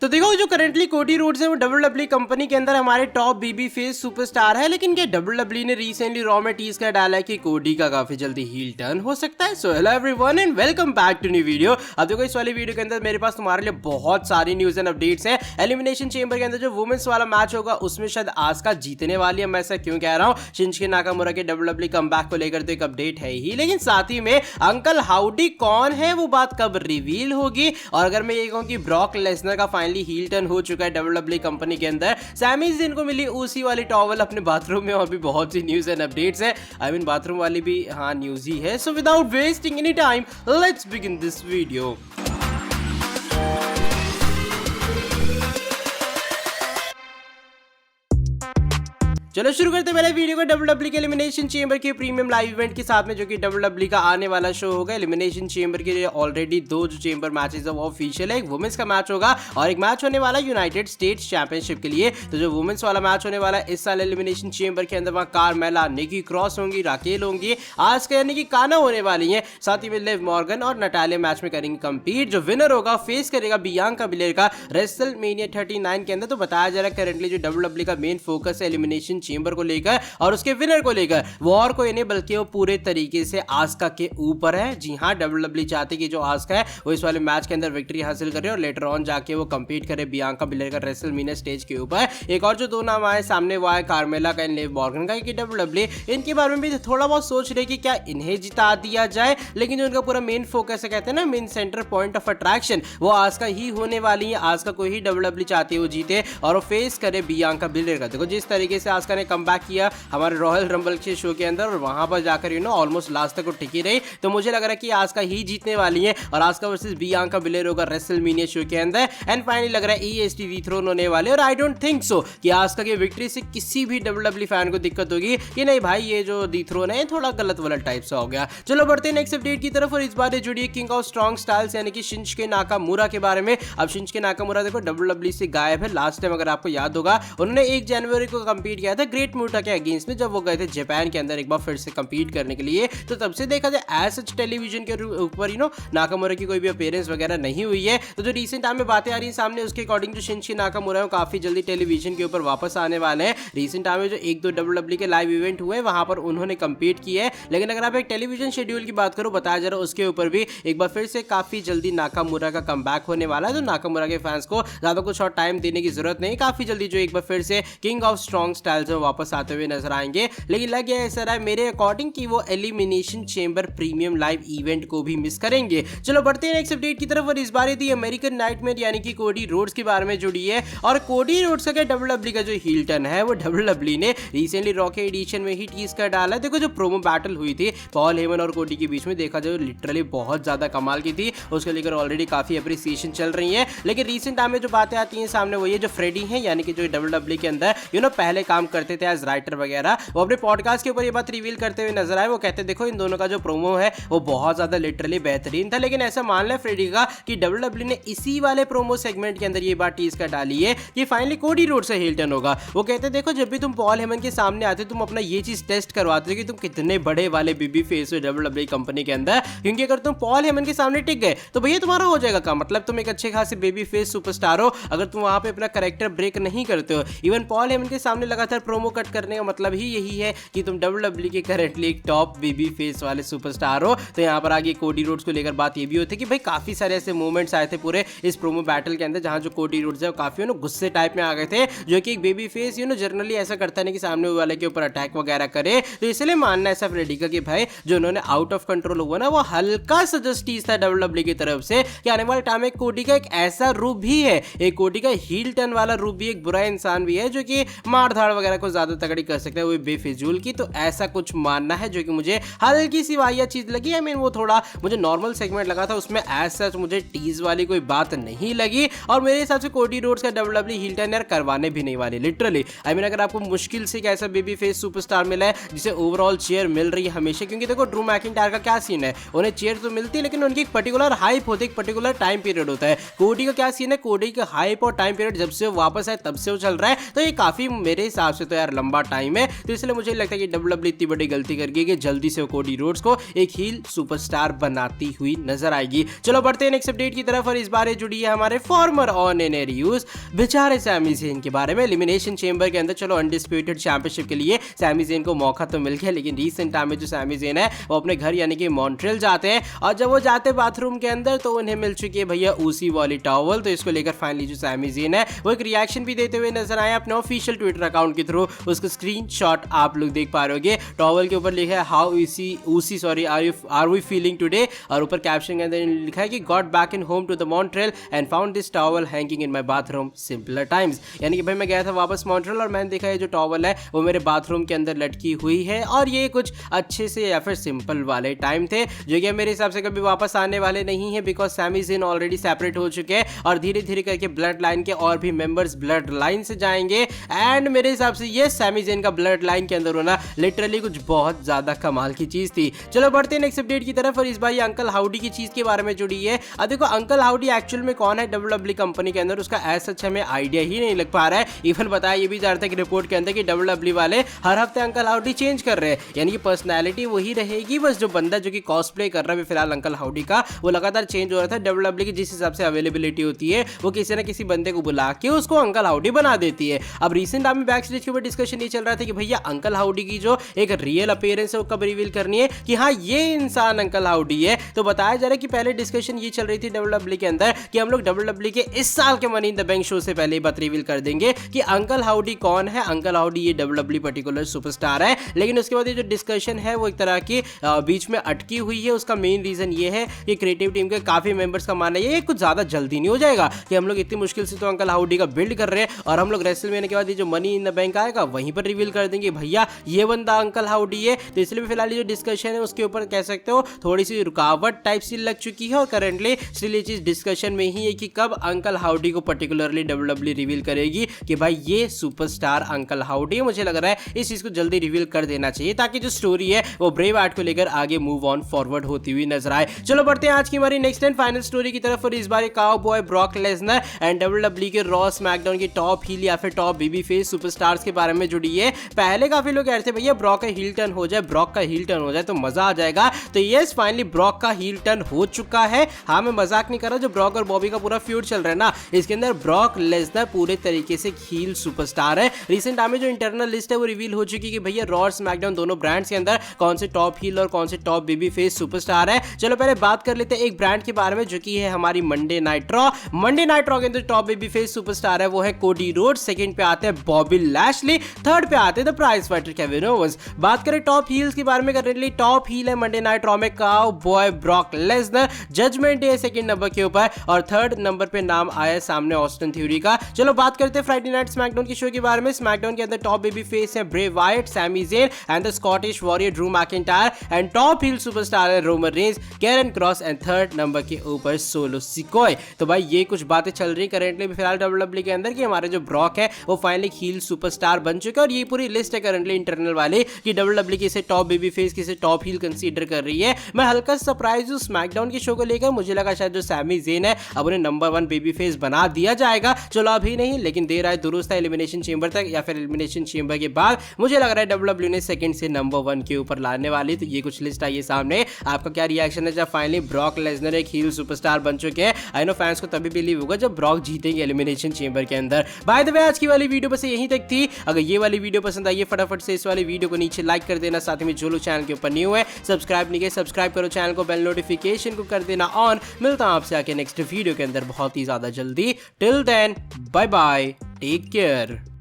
तो देखो जो करंटली कोडी रोड्स है वो डब्ल्यूडब्ल्यूई कंपनी के अंदर हमारे टॉप बीबी फेस सुपरस्टार है, लेकिन क्या डब्ल्यूडब्ल्यूई ने रिसेंटली रॉ में टीज कर डाला है कि कोडी का काफी जल्दी हील टर्न हो सकता है। So hello everyone and welcome back to new video. अब देखो इस वाली वीडियो के अंदर मेरे पास तुम्हारे लिए बहुत सारी न्यूज एंड अपडेट्स हैं। एलिमिनेशन चेंबर के अंदर जो वुमेन्स वाला मैच होगा उसमें शायद आस्का जीतने वाली है। मैं ऐसा क्यों कह रहा हूँ, शिंजुके नाकामुरा के डब्ल्यूडब्ल्यूई कमबैक को लेकर तो एक अपडेट है ही, लेकिन साथ ही में अंकल हाउडी कौन है वो बात कब रिवील होगी। और अगर मैं ये कहूँ कि ब्रॉक लेसनर का फाइनली हील टर्न हो चुका है डब्ल्यूडब्ल्यूई कंपनी के अंदर, सैमी ज़िन को मिली उसी वाली टॉवल अपने बाथरूम में, और भी बहुत सी न्यूज़ एंड अपडेट्स है। आई मीन बाथरूम वाली भी हाँ न्यूज़ ही है। So without wasting any time let's begin this video. चलो शुरू करते हैं पहले वीडियो को डब्ल्यूडब्ल्यूई के एलिमिनेशन चेंबर के प्रीमियम लाइव इवेंट के साथ में, जो कि डब्ल्यूडब्ल्यूई का आने वाला शो होगा। एलिमिनेशन चेंबर के लिए ऑलरेडी दो जो चेंबर मैचेस है वो ऑफिशियल है। एक वुमेन्स का मैच होगा और एक मैच होने वाला यूनाइटेड स्टेट्स चैंपियनशिप के लिए। तो जो वुमेन्स वाला मैच होने वाला है इस साल एलिमिनेशन चेंबर के अंदर, वहाँ कार्मेला, निकी क्रॉस होंगी, राकेल होंगी, आस्का यानी कि काना होने वाली है। साथ ही में लिव मॉर्गन और नटालिया मैच में करेंगे कंपीट। जो विनर होगा फेस करेगा बियांका बिलेर का रेसलमेनिया 39 के अंदर। तो बताया जा रहा है करंटली जो डब्ल्यूडब्ल्यूई का मेन फोकस है एलिमिनेशन चेंबर को लेकर और उसके विनर को लेकर, वो और कोई नहीं बल्कि वो पूरे तरीके से आस्का के ऊपर है। जी हाँ, डब्ल्यूडब्ल्यूई चाहती कि जो आस्का है वो इस वाले मैच के अंदर विक्ट्री हासिल करे और लेटर ऑन जाके वो कंपीट करे बियांका बिलेर का रेसलमेनिया स्टेज के ऊपर। एक और जो दो नाम आए सामने वो आए कार्मेला का एंड लिव मॉर्गन का, कि डब्ल्यूडब्ल्यूई इनके बारे में भी थोड़ा बहुत सोच रही कि क्या इन्हें जिता दिया जाए, लेकिन जो उनका पूरा मेन फोकस है, कहते हैं ना main centre point of attraction, वो आस्का ही होने वाली है। आस्का को ही डब्ल्यूडब्ल्यूई चाहती है वो जीते और वो फेस करे बियांका बिलेर का। देखो जिस तरीके से आस्का ने कमबैक किया हमारे रॉयल रंबल के शो के अंदर और वहां पर जाकर ऑलमोस्ट लास्ट तक वो टिकी रही, तो मुझे लग रहा है कि आस्का ही जीतने वाली है और आस्का वर्सेस बियांका बिलेर होगा रेसलमेनिया शो के अंदर। एंड फाइनली लग रहा है EST डिथ्रोन होने वाले, और आई डोंट थिंक सो कि आस्का की विक्ट्री से किसी भी डब्ल्यूडब्ल्यूई फैन को दिक्कत होगी कि नहीं भाई ये जो डिथ्रोन है थोड़ा गलत वाला टाइप से हो गया। चलो बढ़ते हैं नेक्स्ट अपडेट की तरफ, और इस बार जुड़ी है किंग ऑफ स्ट्रॉन्ग स्टाइल्स यानी कि शिंजुके नाकामुरा के बारे में। अब शिंजुके नाकामुरा देखो डब्ल्यूडब्ल्यूई से गायब है। लास्ट टाइम अगर आपको याद होगा उन्होंने 1 जनवरी को कंपीट किया था ग्रेट मुटा के अगेंस्ट में, जब वो गए थे जापान के अंदर एक बार फिर से कंपीट करने के लिए। तो तब से देखा जाए एज सच टेलीविजन के ऊपर नाकामुरा की कोई भी अपीयरेंस वगैरह नहीं हुई है। तो जो रिसेंट टाइम में बातें आ रही है सामने, उसके अकॉर्डिंग जो शिंजुके नाकामुरा है काफी जल्दी टेलीविजन के ऊपर वापस आने वाले हैं। रिसेंट टाइम में जो 1-2 डब्ल्यूडब्ल्यूई के लाइव इवेंट हुए वहां पर उन्होंने कंपीट किया है, लेकिन अगर आप एक टेलीविजन शेड्यूल की बात करो, बताया जा रहा है उसके ऊपर भी एक बार फिर से काफी जल्दी नाकामुरा का कमबैक होने वाला है। तो नाकामुरा के फैंस को ज्यादा कुछ और टाइम देने की जरूरत नहीं, काफी जल्दी जो एक बार फिर से किंग ऑफ स्ट्रॉन्ग स्टाइल्स वापस आते हुए नजर आएंगे। लेकिन लग गया ऐसा रहा है मेरे अकॉर्डिंग कि वो elimination chamber premium live event को भी मिस करेंगे। चलो बढ़ते हैं नेक्स्ट अपडेट की तरफ, और इस बार दी अमेरिकन नाइटमेयर यानी कि कोडी रोड्स के बारे में जुड़ी है। और कोडी रोड्स का डब्ल्यूडब्ल्यूई का जो हील टर्न है वो डब्ल्यूडब्ल्यूई ने रिसेंटली रॉ के एडिशन में ही टीज कर डाला है। देखो जो प्रोमो बैटल हुई थी पॉल हेमन और कोडी के बीच में, देखा जाए लिटरली बहुत ज्यादा कमाल की थी, उसको लेकर ऑलरेडी काफी अप्रिसिएशन चल रही है। लेकिन रिसेंट टाइम में जो बातें आती हैं सामने वो ये जो फ्रेडी है यानी कि जो डब्ल्यूडब्ल्यूई के अंदर पहले काम करते थे एज राइटर वगैरह, वो अपने पॉडकास्ट के ऊपर ये बात रिवील करते हुए नजर आए। वो कहते देखो इन दोनों का जो प्रोमो है वो बहुत ज्यादा लिटरली बेहतरीन था, लेकिन ऐसा मान लिया फ्रेडी का कि डब्ल्यूडब्ल्यूई ने इसी वाले प्रोमो सेगमेंट के अंदर ये बात टीज कर डाली है कि फाइनली कोडी रोड से हील टर्न होगा। वो कहते देखो जब भी तुम पॉल हेमन के सामने आते तुम अपना ये चीज टेस्ट करवाते हो कि तुम कितने बड़े वाले बीबी फेस हो डब्ल्यूडब्ल्यूई कंपनी के अंदर, क्योंकि अगर तुम पॉल हेमन के सामने टिक गए तो भैया तुम्हारा हो जाएगा काम, मतलब तुम एक अच्छे खासे बेबी फेस सुपरस्टार हो। अगर तुम वहां पे अपना कैरेक्टर ब्रेक नहीं करते हो, इवन पॉल हेमन के सामने लगातार प्रोमो कट करने का मतलब ही यही है कि तुम डब्ल्यूडब्ल्यूई के करंटली एक टॉप बेबी फेस वाले सुपरस्टार हो। तो यहाँ पर आगे कोडी रोड्स को लेकर बात ये भी होती है कि भाई काफी सारे ऐसे मूवमेंट्स आए थे पूरे इस प्रोमो बैटल के अंदर, जहां जो कोडी रोड्स है वो काफी गुस्से टाइप में आ गए थे, जो कि एक बेबी फेस जनरली ऐसा करता नहीं कि सामने वाले के ऊपर अटैक वगैरह करे। तो इसलिए मानना ऐसा फ्रेडी का कि भाई जो उन्होंने आउट ऑफ कंट्रोल हुआ ना, वो हल्का सा जस्टिस था डब्ल्यूडब्ल्यूई की तरफ से कि आने वाले टाइम में कोडी का एक ऐसा रूप भी है, एक कोडी का हील टर्न वाला रूप भी, एक बुरा इंसान भी है जो कि मार धाड़ वगैरह को ज्यादा तगड़ी कर सकता है वो बेफिजूल की। तो ऐसा कुछ मानना है जो कि मुझे हल्की सी वाहिया चीज लगी। आई मीन वो थोड़ा मुझे नॉर्मल सेगमेंट लगा था, उसमें एज सच मुझे टीज वाली कोई बात नहीं लगी। और मेरे हिसाब से कोडी रोड्स का डब्ल्यूडब्ल्यूई हील टर्न यार करवाने भी नहीं वाले लिटरली। आई मीन अगर आपको मुश्किल से एक ऐसा बेबी फेस सुपरस्टार मिला है जिसे ओवरऑल चेयर मिल रही है हमेशा, क्योंकि देखो ड्रू मैकिंटायर का क्या सीन है, उन्हें चेयर तो मिलती है लेकिन उनकी एक पर्टिकुलर हाइप होती है, एक पर्टिकुलर टाइम पीरियड होता है। कोडी का क्या सीन है, कोडी का हाइप और टाइम पीरियड जब से वापस आए तब से वो चल रहा है। तो ये काफी मेरे हिसाब से तो यार लंबा टाइम है, तो इसलिए मुझे लगता है कि WWE इतनी बड़ी गलती कर गई कि जल्दी से कोडी रोड्स को एक हील सुपरस्टार बनाती हुई नजर आएगी। चलो बढ़ते हैं नेक्स्ट अपडेट की तरफ, और इस बार जुड़ी है हमारे farmer on an air use बेचारे सैमी ज़ेन के बारे में। एलिमिनेशन चेंबर के अंदर चलो अनडिस्प्यूटेड चैंपियनशिप के लिए सैमी ज़ेन को मौका तो मिल गया, लेकिन रीसेंट टाइम में जो सैमी ज़ेन है वो अपने घर यानी कि मॉन्ट्रियल जाते हैं, और जब वो जाते बाथरूम के अंदर तो उन्हें मिल चुकी है भैया उसी वाली टॉवल। तो इसको लेकर फाइनली जो सैमी ज़ेन है वो एक रिएक्शन भी देते हुए नजर आए अपने ऑफिशियल ट्विटर अकाउंट के थ्रू। उसका स्क्रीनशॉट आप लोग देख पा रहे होगे। टॉवल के ऊपर लिखा है हाउ ऊसी sorry are we feeling today, और ऊपर कैप्शन के अंदर लिखा है कि got back in home to the Montreal and found this towel hanging in my bathroom simpler times. यानी कि भाई मैं गया था वापस मॉन्ट्रियल और मैंने देखा है जो टॉवल है वो मेरे बाथरूम के अंदर लटकी हुई है, और ये कुछ अच्छे से या फिर सिंपल वाले टाइम थे जो कि मेरे हिसाब से कभी वापस आने वाले नहीं है, because Sami Zayn already separate हो चुके हैं और धीरे धीरे करके ब्लड लाइन के और भी मेंबर्स ब्लड लाइन से जाएंगे। एंड मेरे हिसाब से ये सैमी ज़ेन का ब्लड लाइन के अंदर होना लिटरली कुछ बहुत ज्यादा कमाल की चीज थी। चलो बढ़ते हैं नेक्स्ट अपडेट की तरफ, और इस बार ये अंकल हाउडी की चीज के बारे में जुड़ी है। अब देखो अंकल हाउडी एक्चुअल में कौन है WWE कंपनी के अंदर, उसका ऐसा अच्छा हमें आइडिया ही नहीं लग पा रहा है। इवन बताया ये भी जा रहा था कि रिपोर्ट के अंदर कि WWE वाले हर हफ्ते अंकल हाउडी चेंज कर रहे हैं, यानी कि पर्सनैलिटी वही रहेगी, बस जो बंदा जो कि कॉस्प्ले कर रहा है फिलहाल अंकल हाउडी का वो लगातार चेंज हो रहा था। WWE की जिस हिसाब से अवेलेबिलिटी होती है वो किसी ना किसी बंदे को बुला के उसको अंकल हाउडी बना देती है। अब रिसेंट टाइम में बैक स्टेज के ऊपर डिस्कशन ये चल रहा था कि भैया अंकल हाउडी की जो एक रियल अपीयरेंस है वो कब रिवील करनी है कि हाँ ये इंसान अंकल हाउडी है। तो बताया जा रहा है कि पहले डिस्कशन ये चल रही थी WWE के अंदर कि हम लोग WWE के इस साल के money in the bank show से पहले ही बात रिवील कर देंगे कि अंकल हाउडी कौन है। अंकल हाउडी ये WWE पर्टिकुलर सुपरस्टार है, लेकिन उसके बाद ये जो डिस्कशन है वो एक तरह की बीच में अटकी हुई है। उसका मेन रीजन ये है कि क्रिएटिव टीम के काफी मेंबर्स का मानना है ये कुछ ज्यादा जल्दी नहीं हो जाएगा कि हम लोग इतनी मुश्किल से तो अंकल हाउडी का बिल्ड कर रहे हैं और हम लोग रेसलमेनिया के बाद ये जो मनी इन द बैंक आएगा वहीं पर रिवील कर देंगे भैया ये बंदा अंकल हाउडी है। तो इसलिए फिलहाल जो डिस्कशन है उसके ऊपर कह सकते हो थोड़ी सी रुकावट टाइप सी लग चुकी है, और करंटली स्टिल ये चीज डिस्कशन में ही है कि कब अंकल हाउडी को पर्टिकुलरली WWE रिवील करेगी कि भाई ये सुपरस्टार अंकल हाउडी है। मुझे लग रहा है इस चीज को जल्दी रिवील कर देना चाहिए ताकि जो स्टोरी है वो ब्रेव आर्ट को लेकर आगे मूव ऑन फॉरवर्ड होती हुई नजर आए। चलो बढ़ते हैं आज की हमारी नेक्स्ट एंड फाइनल स्टोरी की तरफ, और इस बार cowboy Brock Lesnar and WWE के रॉ स्मैकडाउन की टॉप हील या फिर टॉप बेबी फेस सुपरस्टार्स के बारे में जुड़ी है। पहले काफी लोग कह रहे थे भैया ब्रॉक का हील टर्न हो जाए, ब्रॉक का हील टर्न हो जाए तो मजा आ जाएगा। तो यस फाइनली ब्रॉक का हील टर्न हो चुका है। हाँ मैं मजाक नहीं कर रहा, जो ब्रॉक और बॉबी का पूरा फ्यूड चल रहा है ना इसके अंदर ब्रॉक लेसनर पूरे तरीके से हील सुपरस्टार है। रिसेंट टाइम में जो इंटरनल लिस्ट है वो रिवील हो चुकी है कि भैया रॉ और स्मैकडाउन दोनों ब्रांड्स के अंदर कौन से टॉप हील और कौन से टॉप बेबी फेस सुपरस्टार है। चलो पहले बात कर लेते हैं एक ब्रांड के बारे में जो कि है हमारी Monday night raw. Monday night raw के अंदर टॉप बेबी फेस सुपरस्टार है वो है कोडी रोड्स, सेकंड पे आते हैं बॉबी लैशली, थर्ड पे आते हैं the prize fighter Kevin Owens. बात करें टॉप हील्स के बारे में करने के लिए टॉप हील है मंडे नाइट रॉ में cowboy Brock Lesnar, judgment day second number के ऊपर, और थर्ड नंबर पे नाम आया सामने ऑस्टिन थ्योरी का। चलो बात करते हैं फ्राइडे नाइट स्मैकडाउन के शो के बारे में। स्मैकडाउन के अंदर टॉप बेबी फेस है Bray Wyatt, Sami Zayn and the Scottish warrior Drew McIntyre, and top heel superstar है Roman Reigns, Karrion Kross, and third number के ऊपर सोलो सिकोय। तो भाई ये कुछ बातें चल रही करंटली फिलहाल WWE के अंदर कि हमारे जो ब्रॉक है वो फाइनली हील सुपरस्टार बन चुके हैं, और ये पूरी लिस्ट है करंटली इंटरनल वाले कि WWE किसे टॉप बेबी फेस किसे टॉप हील कंसीडर कर रही है। मैं हल्का सरप्राइज हूं स्मैकडाउन के शो को लेकर, मुझे लगा शायद जो सैमी ज़ेन है अब उन्हें नंबर 1 बेबी फेस बना दिया जाएगा। चलो अभी नहीं, लेकिन देर आए दुरुस्त है एलिमिनेशन चेंबर तक या फिर एलिमिनेशन चेंबर के बाद मुझे लग रहा है WWE ने सेकंड से नंबर 1 के ऊपर लाने वाली। तो ये कुछ लिस्ट आई है सामने, आपका क्या रिएक्शन है जब फाइनली ब्रॉक लेसनर एक हील सुपरस्टार बन चुके हैं। आई नो फैंस को तभी बिलीव होगा जब ब्रॉक जीतेंगे एलिमिनेशन चेंबर के अंदर। बाय द वे आज की वाली वीडियो बस यहीं तक थी। अगर ये वाली वीडियो पसंद आई है फटाफट से इस वाली वीडियो को नीचे लाइक कर देना, साथ में जो लोग चैनल के ऊपर न्यू है सब्सक्राइब नहीं किया सब्सक्राइब करो चैनल को, बेल नोटिफिकेशन को कर देना ऑन। मिलता हूं आपसे आके नेक्स्ट वीडियो के अंदर बहुत ही ज्यादा जल्दी। Till then bye bye, take care.